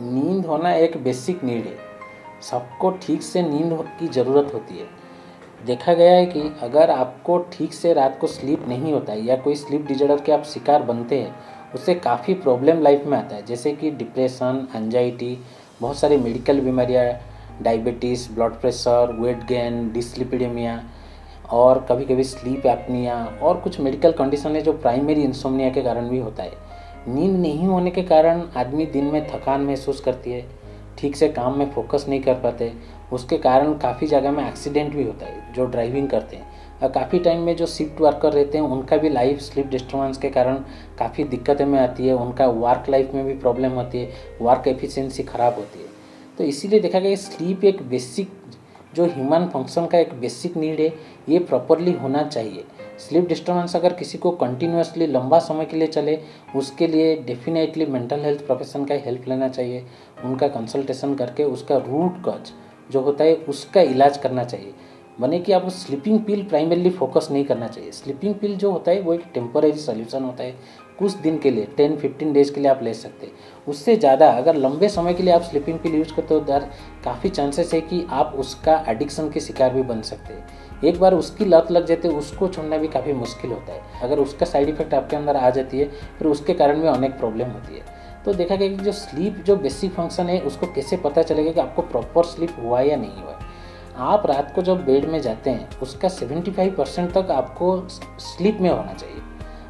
नींद होना एक बेसिक नीड है। सबको ठीक से नींद की ज़रूरत होती है। देखा गया है कि अगर आपको ठीक से रात को स्लीप नहीं होता है या कोई स्लीप डिजॉर्डर के आप शिकार बनते हैं, उससे काफ़ी प्रॉब्लम लाइफ में आता है, जैसे कि डिप्रेशन, एंजाइटी, बहुत सारी मेडिकल बीमारियाँ, diabetes, blood pressure, weight gain, dyslipidemia और कभी कभी स्लीप एपनिया और कुछ मेडिकल कंडीशन है जो प्राइमरी इंसोम्निया के कारण भी होता है। नींद नहीं होने के कारण आदमी दिन में थकान महसूस करती है, ठीक से काम में फोकस नहीं कर पाते। उसके कारण काफ़ी जगह में एक्सीडेंट भी होता है जो ड्राइविंग करते हैं। और काफ़ी टाइम में जो शिफ्ट वर्कर रहते हैं उनका भी लाइफ स्लीप डिस्टर्बेंस के कारण काफ़ी दिक्कतें में आती है। उनका वर्क लाइफ में भी प्रॉब्लम होती है, वर्क एफिशिएंसी ख़राब होती है। तो इसीलिए देखा गया स्लीप एक बेसिक जो ह्यूमन फंक्शन का एक बेसिक नीड है, ये प्रॉपरली होना चाहिए। स्लीप डिस्टर्बेंस अगर किसी को कंटिन्यूसली लंबा समय के लिए चले, उसके लिए डेफिनेटली मेंटल हेल्थ प्रोफेशन का हेल्प लेना चाहिए। उनका कंसल्टेशन करके उसका रूट कॉज जो होता है उसका इलाज करना चाहिए। बने कि आप स्लीपिंग पिल प्राइमरली फोकस नहीं करना चाहिए। स्लीपिंग पिल जो होता है वो एक टेम्पररी सोल्यूशन होता है, कुछ दिन के लिए 10-15 डेज के लिए आप ले सकते हैं। उससे ज़्यादा अगर लंबे समय के लिए आप स्लीपिंग पिल यूज़ करते हो तो काफ़ी चांसेस है कि आप उसका एडिक्शन के शिकार भी बन सकते हैं। एक बार उसकी लत लग जाती है, उसको छोड़ना भी काफ़ी मुश्किल होता है। अगर उसका साइड इफेक्ट आपके अंदर आ जाती है, फिर उसके कारण भी अनेक प्रॉब्लम होती है। तो देखा गया कि जो स्लीप जो बेसिक फंक्शन है, उसको कैसे पता चलेगा कि आपको प्रॉपर स्लीप हुआ या नहीं हुआ। आप रात को जब बेड में जाते हैं, उसका 75% तक आपको स्लीप में होना चाहिए।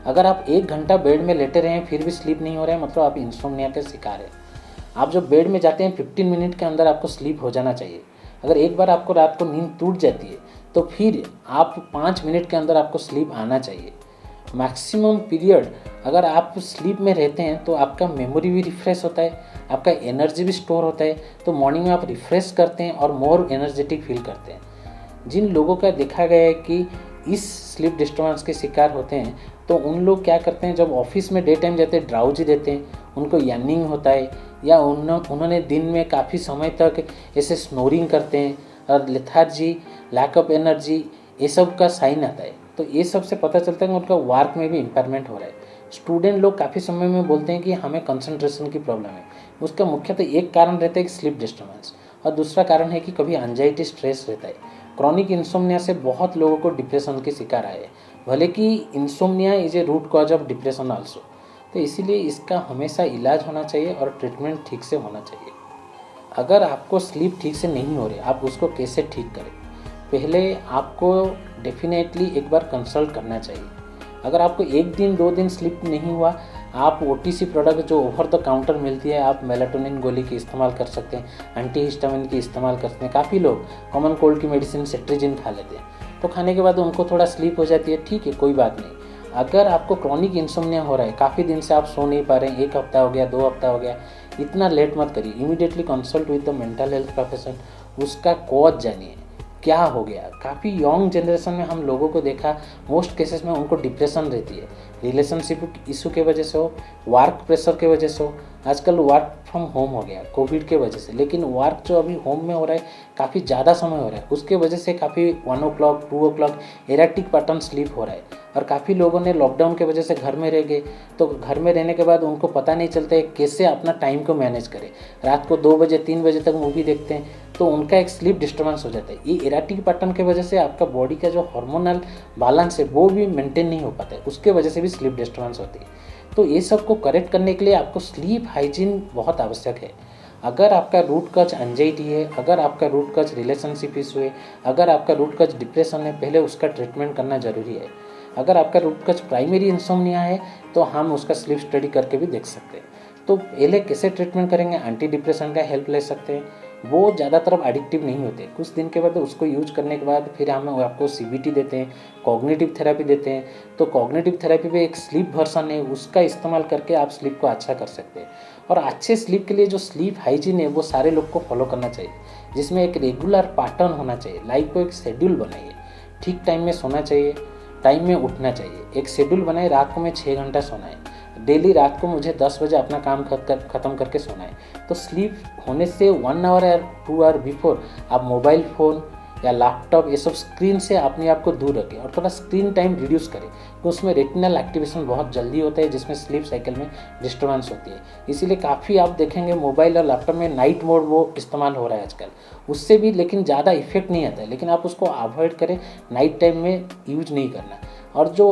अगर आप 1 घंटा बेड में लेटे रहे हैं फिर भी स्लीप नहीं हो रहा है, मतलब आप इंसोम्निया के शिकार हैं। आप जब बेड में जाते हैं 15 मिनट के अंदर आपको स्लीप हो जाना चाहिए। अगर एक बार आपको रात को नींद टूट जाती है तो फिर आप 5 मिनट के अंदर आपको स्लीप आना चाहिए। मैक्सिमम पीरियड अगर आप स्लीप में रहते हैं तो आपका मेमोरी भी रिफ्रेश होता है, आपका एनर्जी भी स्टोर होता है, तो मॉर्निंग में आप रिफ्रेश करते हैं और मोर एनर्जेटिक फील करते हैं। जिन लोगों का देखा गया है कि इस स्लीप डिस्टर्बेंस के शिकार होते हैं, तो उन लोग क्या करते हैं, जब ऑफिस में डे टाइम जाते हैं ड्राउजी रहते हैं, उनको यार्निंग होता है, या उन्होंने दिन में काफ़ी समय तक ऐसे स्नोरिंग करते हैं और लेथार्जी, लैक ऑफ एनर्जी, ये सब का साइन आता है। तो ये सब से पता चलता है कि उनका वर्क में भी इम्पेयरमेंट हो रहा है। स्टूडेंट लोग काफ़ी समय में बोलते हैं कि हमें कंसंट्रेशन की प्रॉब्लम है। उसका मुख्यतः एक कारण रहता है कि स्लीप डिस्टर्बेंस, और दूसरा कारण है कि कभी एंजाइटी, स्ट्रेस रहता है। क्रॉनिक इंसोम्निया से बहुत लोगों को डिप्रेशन के शिकार आए, भले कि insomnia is a root cause of depression also. तो इसीलिए इसका हमेशा इलाज होना चाहिए और ट्रीटमेंट ठीक से होना चाहिए। अगर आपको स्लीप ठीक से नहीं हो रही, आप उसको कैसे ठीक करें? पहले आपको डेफिनेटली एक बार कंसल्ट करना चाहिए। अगर आपको 1 दिन 2 दिन स्लीप नहीं हुआ, आप OTC प्रोडक्ट जो ओवर द काउंटर मिलती है, आप मेलाटोनिन गोली की इस्तेमाल कर सकते हैं, एंटीहिस्टामिन की इस्तेमाल करते हैं। काफ़ी लोग कॉमन कोल्ड की मेडिसिन सेट्रिजिन खा लेते हैं, तो खाने के बाद उनको थोड़ा स्लीप हो जाती है, ठीक है, कोई बात नहीं। अगर आपको क्रॉनिक इंसोम्निया हो रहा है, काफ़ी दिन से आप सो नहीं पा रहे हैं, 1 हफ्ता हो गया, 2 हफ्ता हो गया, इतना लेट मत करिए। Immediately consult with the mental health profession, उसका कॉज जानिए क्या हो गया। काफ़ी यंग जनरेशन में हम लोगों को देखा, मोस्ट केसेस में उनको डिप्रेशन रहती है, रिलेशनशिप इशू के वजह से हो, वर्क प्रेशर के वजह से हो। आजकल वर्क फ्रॉम होम हो गया कोविड के वजह से, लेकिन वर्क जो अभी होम में हो रहा है काफ़ी ज़्यादा समय हो रहा है, उसके वजह से काफ़ी 1 o'clock 2 o'clock erratic pattern sleep हो रहा है। और काफ़ी लोगों ने लॉकडाउन के वजह से घर में रह गए, तो घर में रहने के बाद उनको पता नहीं चलता है कैसे अपना टाइम को मैनेज करें। रात को 2 बजे 3 बजे तक मूवी देखते हैं, तो उनका एक स्लीप डिस्टर्बेंस हो जाता है। ये एराटिक पैटर्न की वजह से आपका बॉडी का जो हार्मोनल बैलेंस है वो भी मेंटेन नहीं हो पाता है, उसके वजह से भी स्लीप डिस्टर्बेंस होती है। तो ये सब को करेक्ट करने के लिए आपको स्लीप हाइजीन बहुत आवश्यक है। अगर आपका रूट कॉज एंजाइटी है, अगर आपका रूट कॉज रिलेशनशिप इशू है, अगर आपका रूट कॉज डिप्रेशन है, पहले उसका ट्रीटमेंट करना जरूरी है। अगर आपका रूट कॉज प्राइमरी इंसोम्निया है तो हम उसका स्लीप स्टडी करके भी देख सकते हैं। तो पहले कैसे ट्रीटमेंट करेंगे, एंटी डिप्रेशन का हेल्प ले सकते हैं। वो ज़्यादातर एडिक्टिव नहीं होते, कुछ दिन के बाद उसको यूज करने के बाद फिर हम आपको CBT देते हैं, कॉग्निटिव थेरेपी देते हैं। तो कॉग्निटिव थेरेपी में एक स्लीप वर्सन है, उसका इस्तेमाल करके आप स्लीप को अच्छा कर सकते हैं। और अच्छे स्लीप के लिए जो स्लीप हाइजीन है वो सारे लोग को फॉलो करना चाहिए, जिसमें एक रेगुलर पैटर्न होना चाहिए। लाइफ को एक शेड्यूल बनाइए, ठीक टाइम में सोना चाहिए, टाइम में उठना चाहिए। एक शेड्यूल बनाए, रात को मैं 6 घंटा सोना है, डेली रात को मुझे 10 बजे अपना काम ख़त्म करके सोना है। तो स्लीप होने से 1 आवर या 2 आवर बिफोर आप मोबाइल फ़ोन या लैपटॉप, ये सब स्क्रीन से अपने आप को दूर रखें और थोड़ा स्क्रीन टाइम रिड्यूस करें, तो उसमें रेटिनल एक्टिवेशन बहुत जल्दी होता है, जिसमें स्लीप साइकिल में डिस्टर्बेंस होती है। इसीलिए काफ़ी आप देखेंगे मोबाइल और लैपटॉप में नाइट मोड वो इस्तेमाल हो रहा है आजकल, उससे भी लेकिन ज़्यादा इफेक्ट नहीं आता है, लेकिन आप उसको अवॉइड करें, नाइट टाइम में यूज नहीं करना। और जो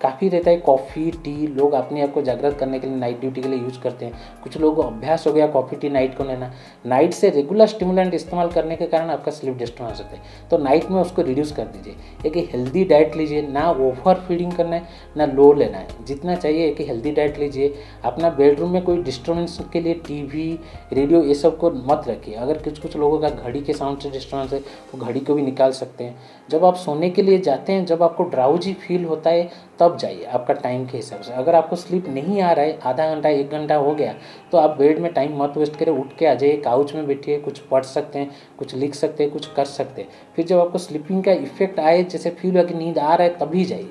काफ़ी रहता है कॉफ़ी टी, लोग अपने आप को जागृत करने के लिए नाइट ड्यूटी के लिए यूज करते हैं। कुछ लोगों को अभ्यास हो गया कॉफ़ी टी नाइट को लेना, नाइट से रेगुलर स्टिमुलेंट इस्तेमाल करने के कारण आपका स्लीप डिस्टर्बेंस होता है, तो नाइट में उसको रिड्यूस कर दीजिए। एक हेल्दी डाइट लीजिए, ना ओवर फीडिंग करना है ना लो लेना है, जितना चाहिए एक हेल्दी डाइट लीजिए। अपना बेडरूम में कोई डिस्टर्बेंस के लिए टीवी, रेडियो ये सब को मत रखिए। अगर कुछ लोगों का घड़ी के साउंड से डिस्टर्बेंस है, वो घड़ी को भी निकाल सकते हैं। जब आप सोने के लिए जाते हैं, जब आपको ड्राउजी फील होता है, तब जाइए आपका टाइम के हिसाब से। अगर आपको स्लीप नहीं आ रहा है, आधा घंटा 1 घंटा हो गया, तो आप बेड में टाइम मत वेस्ट करें, उठ के आ जाइए, काउच में बैठिए, कुछ पढ़ सकते हैं, कुछ लिख सकते हैं, कुछ कर सकते हैं। फिर जब आपको स्लीपिंग का इफेक्ट आए, जैसे फील हो कि नींद आ रहा है, तभी जाइए,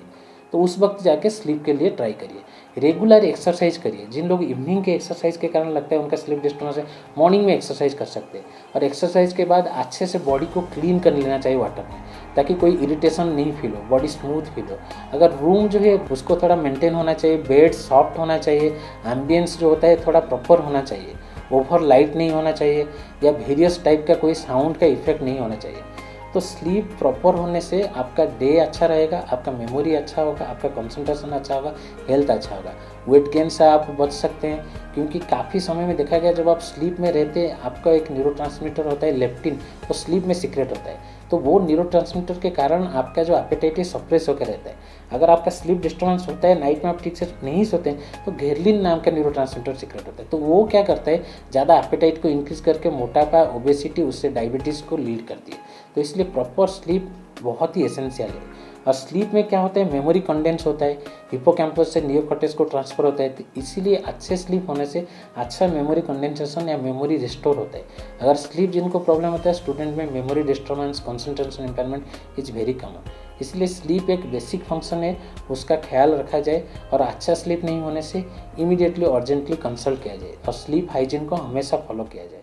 तो उस वक्त जाके स्लीप के लिए ट्राई करिए। रेगुलर एक्सरसाइज करिए। जिन लोग इवनिंग के एक्सरसाइज के कारण लगता है उनका स्लीप डिस्टर्बेंस है, मॉर्निंग में एक्सरसाइज कर सकते हैं। और एक्सरसाइज के बाद अच्छे से बॉडी को क्लीन कर लेना चाहिए वाटर में, ताकि कोई इरिटेशन नहीं फील हो, बॉडी स्मूथ फील हो। अगर रूम जो है उसको थोड़ा मेंटेन होना चाहिए, बेड सॉफ्ट होना चाहिए, एम्बियंस जो होता है थोड़ा प्रॉपर होना चाहिए, ओवर लाइट नहीं होना चाहिए, या वेरियस टाइप का कोई साउंड का इफेक्ट नहीं होना चाहिए। तो स्लीप प्रॉपर होने से आपका डे अच्छा रहेगा, आपका मेमोरी अच्छा होगा, आपका कंसंट्रेशन अच्छा होगा, हेल्थ अच्छा होगा। वेट गेन से आप बच सकते हैं, क्योंकि काफ़ी समय में देखा गया जब आप स्लीप में रहते हैं, आपका एक न्यूरोट्रांसमीटर होता है लेप्टिन, वो स्लीप में सीक्रेट होता है, तो वो न्यूरोट्रांसमीटर के कारण आपका जो एपेटाइट है सप्रेस होकर रहता है। अगर आपका स्लीप डिस्टर्बेंस होता है, नाइट में आप ठीक से नहीं सोते हैं, तो घेरलिन नाम का न्यूरोट्रांसमीटर सीक्रेट होता है, तो वो क्या करता है, ज़्यादा एपेटाइट को इंक्रीज करके मोटापा, ओबेसिटी, उससे डायबिटीज़ को लीड करती है। तो इसलिए प्रॉपर स्लीप बहुत ही एसेंशियल है। और स्लीप में क्या होता है, मेमोरी कंडेंस होता है, हिप्पोकैम्पस से नियोकॉर्टेक्स को ट्रांसफर होता है, तो इसीलिए अच्छे स्लीप होने से अच्छा मेमोरी कंडेंसेशन या मेमोरी रिस्टोर होता है। अगर स्लीप जिनको प्रॉब्लम होता है स्टूडेंट में, memory disturbance, concentration impairment is very common. इसलिए स्लीप एक बेसिक फंक्शन है, उसका ख्याल रखा जाए, और अच्छा स्लीप नहीं होने से इमीडिएटली अर्जेंटली कंसल्ट किया जाए, और स्लीप हाइजीन को हमेशा फॉलो किया जाए।